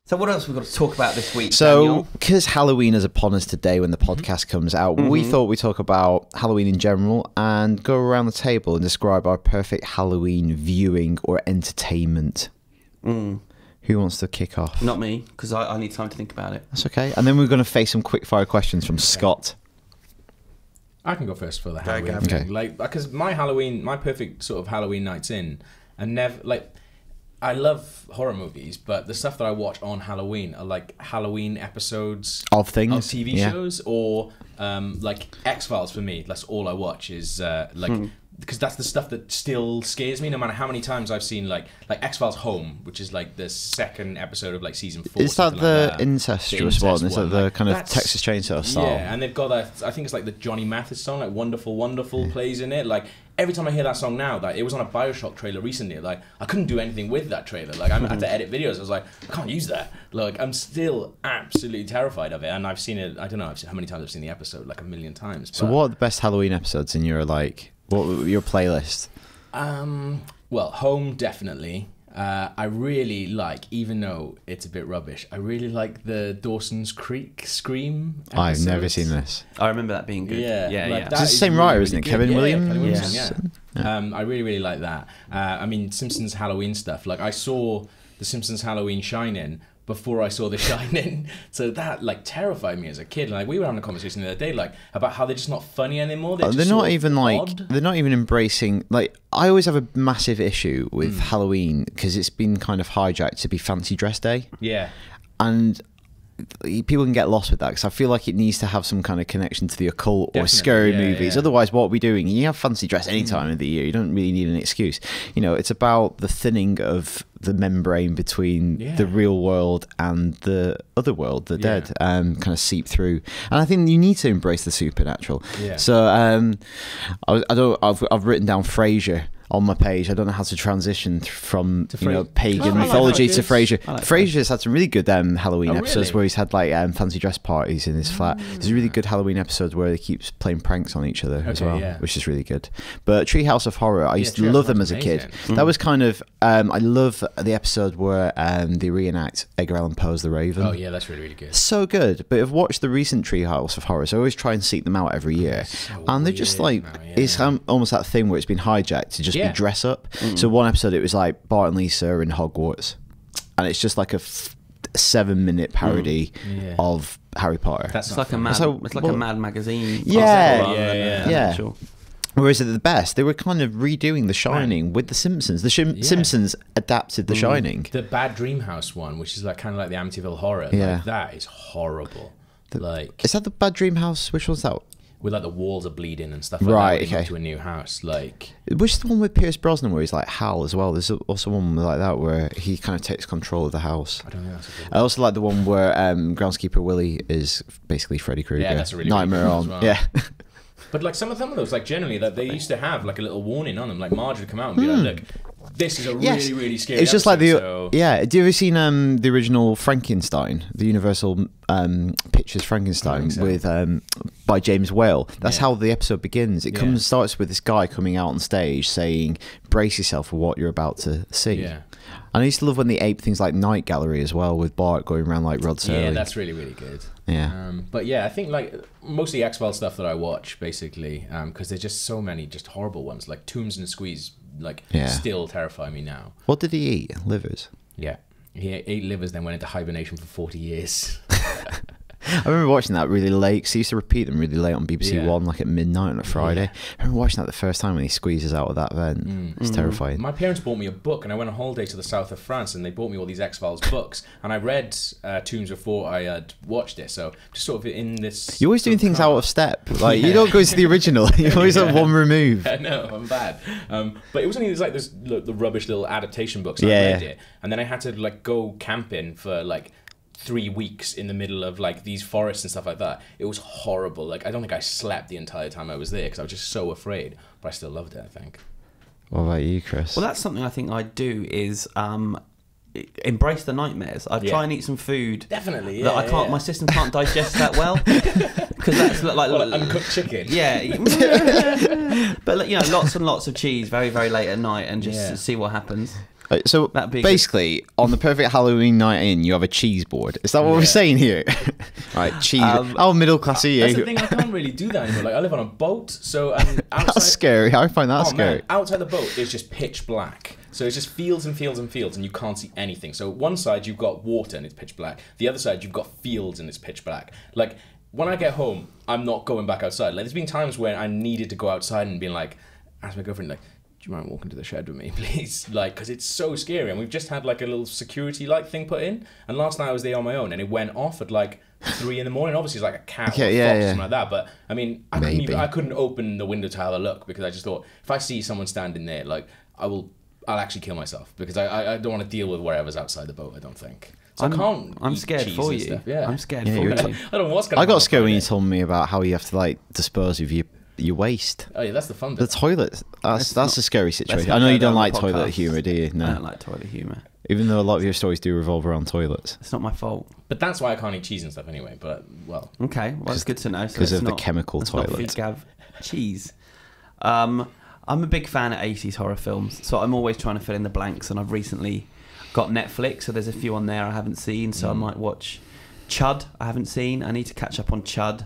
So what else we've got to talk about this week, So, Daniel? because Halloween is upon us today when the podcast comes out, we thought we'd talk about Halloween in general and go around the table and describe our perfect Halloween viewing or entertainment. Who wants to kick off? Not me, because I need time to think about it. That's okay. And then we're going to face some quick-fire questions from Scott. I can go first for the Halloween okay. thing. Like, because my perfect sort of Halloween nights in, and never, like, I love horror movies, but the stuff that I watch on Halloween are like Halloween episodes Of things? of TV shows, or like X-Files for me. That's all I watch is because that's the stuff that still scares me, no matter how many times I've seen like X-Files Home, which is like the second episode of like season 4. Is that the incestuous one? Is that the like, kind of Texas Chainsaw style? Yeah, and they've got that. I think it's like the Johnny Mathis song, like "Wonderful, Wonderful" plays in it. Like every time I hear that song now, like it was on a BioShock trailer recently. Like I couldn't do anything with that trailer. Like I had to edit videos. I was like, I can't use that. Like I'm still absolutely terrified of it, and I've seen it. I don't know how many times I've seen the episode, like 1,000,000 times. So what are the best Halloween episodes in your your playlist? Well, Home definitely. I really like, even though it's a bit rubbish, I really like the Dawson's Creek Scream episodes. I've never seen this. I remember that being good. Yeah. Like, It's the same writer, isn't it? good. Kevin Williams? Kevin Williamson, Yeah. I really, really like that. I mean, Simpsons Halloween stuff. Like, I saw the Simpsons Halloween Shining before I saw The Shining, so that like terrified me as a kid. Like we were having a conversation the other day, like about how they're just not funny anymore. They're not even odd. they're not even embracing. Like I always have a massive issue with Halloween because it's been kind of hijacked to be fancy dress day. Yeah, and people can get lost with that because I feel like it needs to have some kind of connection to the occult or Definitely, scary yeah, movies. yeah. Otherwise, what are we doing? You have fancy dress any time of the year. You don't really need an excuse. You know, it's about the thinning of the membrane between the real world and the other world, the dead, kind of seep through. And I think you need to embrace the supernatural. Yeah. So I've written down Frasier on my page. I don't know how to transition from pagan mythology to Frasier. Frasier's had some really good Halloween episodes where he's had like fancy dress parties in his flat. There's a really good Halloween episode where he keeps playing pranks on each other as well, which is really good. But Treehouse of Horror, I used to love them as a kid. That was kind of I love the episode where they reenact Edgar Allan Poe's The Raven. Oh yeah, that's really, really good. So good. But I've watched the recent Treehouse of Horror, so I always try and seek them out every year. And they're just like it's almost that thing where it's been hijacked to just be dress up. So one episode it was like Bart and Lisa in Hogwarts, and it's just like a 7-minute parody of Harry Potter. It's like a Mad magazine. Yeah. Whereas at the best, they were kind of redoing The Shining with The Simpsons. The Simpsons adapted The Shining. The Bad Dream House one, which is like kind of like the Amityville Horror. Yeah. Like, that is horrible. Is that the Bad Dream House? Which one's that? With like the walls are bleeding and stuff like that. Right, to a new house. Like, which is the one with Pierce Brosnan where he's like Hal as well? There's also one like that where he kind of takes control of the house. I don't know. That's a good one. I also like the one where Groundskeeper Willie is basically Freddy Krueger. Yeah, that's a really Nightmare good one on. as well. Yeah. But like some of those, like generally, like they used to have like a little warning on them. Like Marge would come out and be like, "Look, this is a really, really scary." It's just like the so... Have you ever seen the original Frankenstein, the Universal Pictures Frankenstein with by James Whale? That's how the episode begins. It starts with this guy coming out on stage saying, "Brace yourself for what you're about to see." Yeah. And I used to love when they ape things like Night Gallery as well, with Bart going around like Rod Serling. Yeah, that's really, really good. Yeah. But yeah, I think like mostly X-Files stuff that I watch, basically, because there's just so many just horrible ones. Like Tooms and Squeeze, still terrify me now. What did he eat? Livers? Yeah. He ate livers, then went into hibernation for 40 years. I remember watching that really late because he used to repeat them really late on BBC One, like at midnight on a Friday. I remember watching that the first time when he squeezes out of that vent. It's terrifying. My parents bought me a book, and I went on holiday to the south of France, and they bought me all these X-Files books, and I read Tooms before I had watched it, so just sort of in this... You're always doing things out of step. Like, you don't go to the original. You're always on one remove. I know, I'm bad. But it was only the rubbish little adaptation books, and I read it, and then I had to like go camping for like 3 weeks in the middle of like these forests and stuff like that. It was horrible. Like I don't think I slept the entire time I was there because I was just so afraid, but I still loved it, I think. What about you, Chris? Well, that's something I think I'd do is embrace the nightmares. I'd try and eat some food definitely that I can't my system can't digest that well, because that's like uncooked chicken. But you know, lots and lots of cheese very, very late at night, and just see what happens. So basically, on the perfect Halloween night in, you have a cheese board. Is that what we're saying here? Right, cheese. Middle class are you? That's the thing. I can't really do that anymore. Like, I live on a boat, so outside, that's scary. I find that scary. Man, outside the boat is just pitch black. So it's just fields and fields and fields, and you can't see anything. So one side you've got water and it's pitch black. The other side you've got fields and it's pitch black. Like, when I get home, I'm not going back outside. Like, there's been times when I needed to go outside and being like, ask my girlfriend, like, do you mind walking to the shed with me, please? Like, because it's so scary. And we've just had like a little security light thing put in. And last night I was there on my own, and it went off at like 3 in the morning. Obviously, it's like a cat or fox or something like that. But I mean, I couldn't open the window to have a look, because I just thought, if I see someone standing there, like, I'll actually kill myself, because I don't want to deal with whatever's outside the boat. I don't think. So I'm scared for you. Yeah. I'm scared for you. I don't know what's going on. I got scared when you told me about how you have to like dispose of your waste. Oh yeah, that's the fun bit. The toilet. That's a scary situation. I know you don't like toilet humour, do you? No. I don't like toilet humour. Even though a lot of your stories do revolve around toilets. It's not my fault. But that's why I can't eat cheese and stuff anyway. But well. Okay, well, it's good to know. Because of the chemical toilet. Gav cheese. I'm a big fan of 80s horror films, so I'm always trying to fill in the blanks, and I've recently got Netflix, so there's a few on there I haven't seen, so I might watch Chud. I haven't seen. I need to catch up on Chud.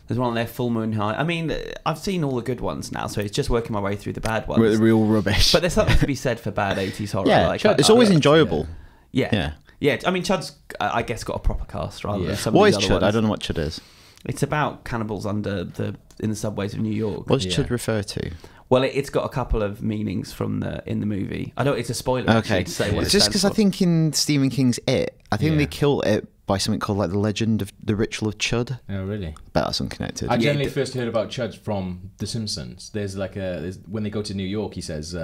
There's one on there, Full Moon High. I mean, I've seen all the good ones now, so it's just working my way through the bad ones. The real rubbish. But there's something to be said for bad 80s horror. Yeah, like, it's always enjoyable. Yeah. I mean, Chud's, I guess, got a proper cast rather than some What of is these Chud? other ones. I don't know what Chud is. It's about cannibals in the subways of New York. What does Chud refer to? Well, it's got a couple of meanings in the movie. I know it's a spoiler. Okay, to say what it's just because I think in Stephen King's It, I think they killed it by something called like the Legend of the Ritual of Chud. Oh, really? Bet that's unconnected. I generally first heard about Chud from The Simpsons. There's like when they go to New York, he says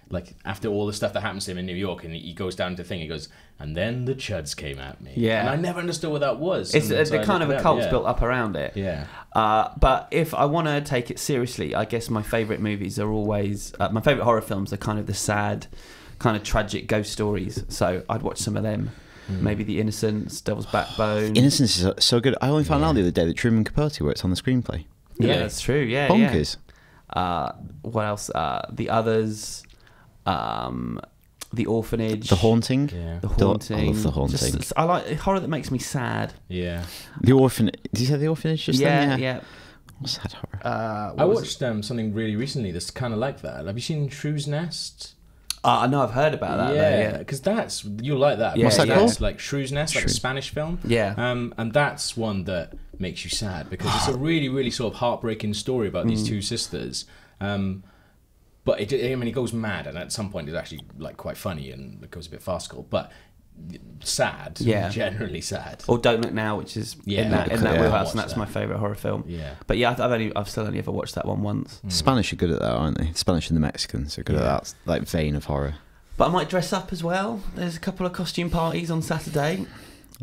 like after all the stuff that happens to him in New York, and he goes down to the thing, he goes, and then the Chuds came at me. Yeah, and I never understood what that was. It's the kind of a cult's built up around it. Yeah. But if I want to take it seriously, I guess my favourite movies are always my favourite horror films are kind of the sad, kind of tragic ghost stories. So I'd watch some of them. Maybe The Innocents, Devil's Backbone. Innocence is so good. I only found out the other day that Truman Capote works on the screenplay. Yeah, that's true. Yeah, bonkers. Yeah. What else? The Others. The Orphanage. The Haunting. Yeah. The Haunting. I love The Haunting. I like horror that makes me sad. Yeah. The Orphanage. Did you say The Orphanage just then? Yeah. What's sad horror? I watched something really recently that's kind of like that. Have you seen Shrew's Nest? I know I've heard about that. Yeah, because you'll like that. What's that called? It's like Shrew's Nest, like a Spanish film. Yeah. And that's one that makes you sad because it's a really, really sort of heartbreaking story about these two sisters. But it goes mad, and at some point it's actually like quite funny and it goes a bit farcical, but sad. Yeah. Generally sad. Or Don't Look Now, which is in that wheelhouse, and that's that. my favourite horror film. Yeah. But yeah, I've still only ever watched that one once. Spanish are good at that, aren't they? Spanish and the Mexicans are good at that like vein of horror. But I might dress up as well. There's a couple of costume parties on Saturday.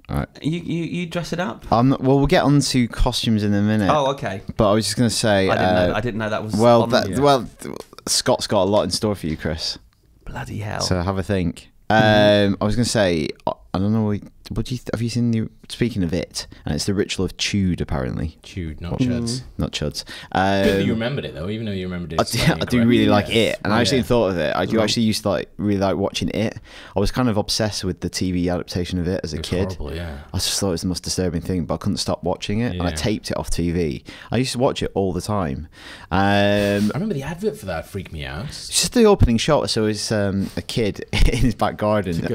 All right. You dress it up? Well, we'll get on to costumes in a minute. Oh, okay. But I was just going to say... I didn't know that was... Well, Scott's got a lot in store for you, Chris. Bloody hell. So have a think. I was going to say, I don't know, have you seen speaking of it, and it's the Ritual of Chud, apparently. Chud, not Chuds. Not Chuds. Good that you remembered it, though, even though you remembered it. I do really like it, and I actually thought of it. I do actually used to really like watching it. I was kind of obsessed with the TV adaptation of it as a kid. Horrible, yeah. I just thought it was the most disturbing thing, but I couldn't stop watching it, and I taped it off TV. I used to watch it all the time. I remember the advert for that freaked me out. It's just the opening shot, so it's a kid in his back garden.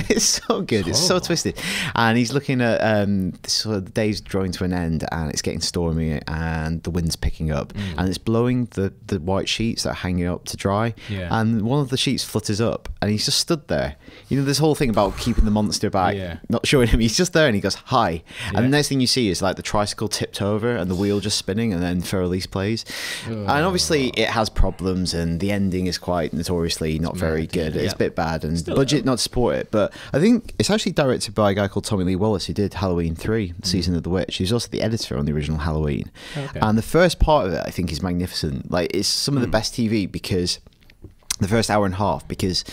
It's so good. It's so twisted. And he's looking at the day's drawing to an end, and it's getting stormy, and the wind's picking up, and it's blowing the white sheets that are hanging up to dry. Yeah. And one of the sheets flutters up, and he's just stood there. You know, this whole thing about keeping the monster back, not showing him. He's just there, and he goes, "Hi." Yeah. And the next thing you see is like the tricycle tipped over, and the wheel just spinning, and then Fur-Elise plays. And obviously, it has problems, and the ending is quite notoriously not very good. It's a bit bad, and still budget not to support it. But I think it's actually directed by a guy called Tommy Lee Wallace, who did Halloween 3, Season of the Witch. He's also the editor on the original Halloween. Okay. And the first part of it, I think, is magnificent. Like, it's some of the best TV because the first hour and a half, because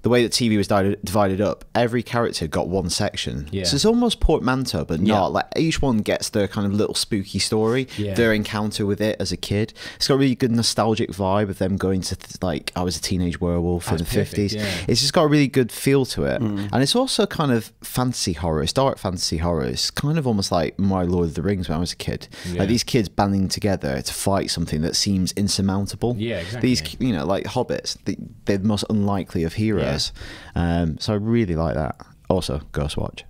the way that TV was divided up, every character got one section. Yeah. So it's almost portmanteau, but not. Like each one gets their kind of little spooky story, their encounter with it as a kid. It's got a really good nostalgic vibe of them going to like, I was a teenage werewolf in the 50s. Yeah. It's just got a really good feel to it. And it's also kind of fantasy horror. It's dark fantasy horror. It's kind of almost like my Lord of the Rings when I was a kid. Like these kids banding together to fight something that seems insurmountable. Yeah, exactly. These, you know, like hobbits, they're the most unlikely of heroes. So I really like that. Also, Ghostwatch.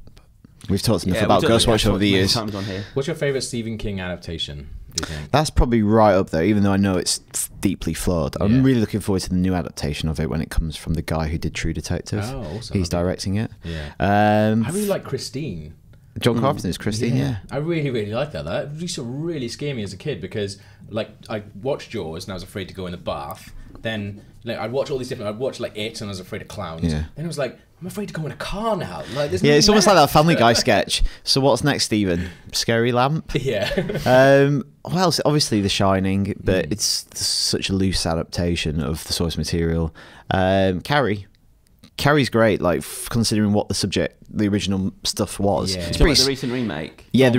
We've talked enough about Ghostwatch over the years. Times on here. What's your favourite Stephen King adaptation, do you think? That's probably right up there, even though I know it's deeply flawed. I'm really looking forward to the new adaptation of it when it comes from the guy who did True Detective. Oh, awesome. He's directing it. Yeah. I really like Christine. John Carpenter's Christine, yeah. I really, really like that. That used to really scare me as a kid because, like, I watched Jaws and I was afraid to go in the bath. Then, like, I'd watch all these different. I'd watch like It and I was afraid of clowns. Yeah. Then I was like, I'm afraid to go in a car now. Like, there's it's almost like that Family Guy sketch. So what's next, Stephen? Scary Lamp. Yeah. Well, obviously The Shining, but it's such a loose adaptation of the source material. Carrie's great, like considering what the original stuff was. Yeah. It's pretty, like the recent remake. Yeah,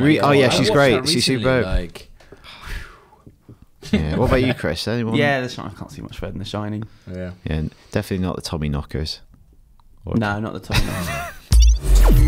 she's great. She's super. Like, yeah. What about you, Chris? Anyone? Yeah, I can't see much further than The Shining. Yeah. Yeah, definitely not the Tommy Knockers. No, not the Tommy Knockers.